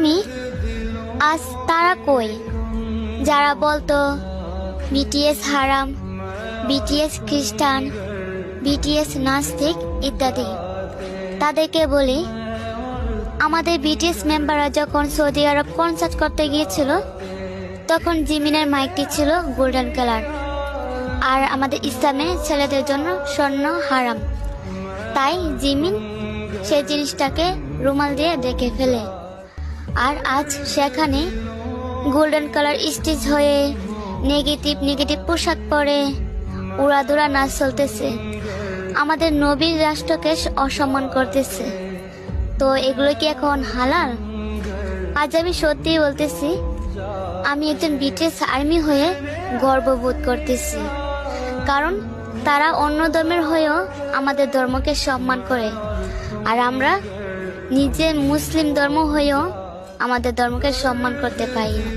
আমি, আজ তারা কই? যারা বলতো বিটিএস হারাম, বিটিএস খ্রিস্টান, বিটিএস নাস্তিক ইত্যাদি, তাদেরকে বলি, আমাদের বিটিএস মেম্বাররা যখন সৌদি আরব কনসার্ট করতে গিয়েছিল তখন জিমিনের মাইকটি ছিল গোল্ডেন কালার, আর আমাদের ইসলামে ছেলেদের জন্য স্বর্ণ হারাম। তাই জিমিন সেই জিনিসটাকে রুমাল দিয়ে ঢেকে ফেলে, আর আজ সেখানে গোল্ডেন কালার স্টিচ হয়ে নেগেটিভ পোশাক পরে উড়াদুরা নাচ চলতেছে, আমাদের নবীর রাষ্ট্রকে অসম্মান করতেছে। তো এগুলো কি এখন হালাল? আজ আমি সত্যিই বলতেছি, আমি একজন বিটিএস আর্মি হয়ে গর্ববোধ করতেছি, কারণ তারা অন্য ধর্মের হয়েও আমাদের ধর্মকে সম্মান করে, আর আমরা নিজে মুসলিম ধর্ম হয়েও আমাদের ধর্মকে সম্মান করতে পারি না।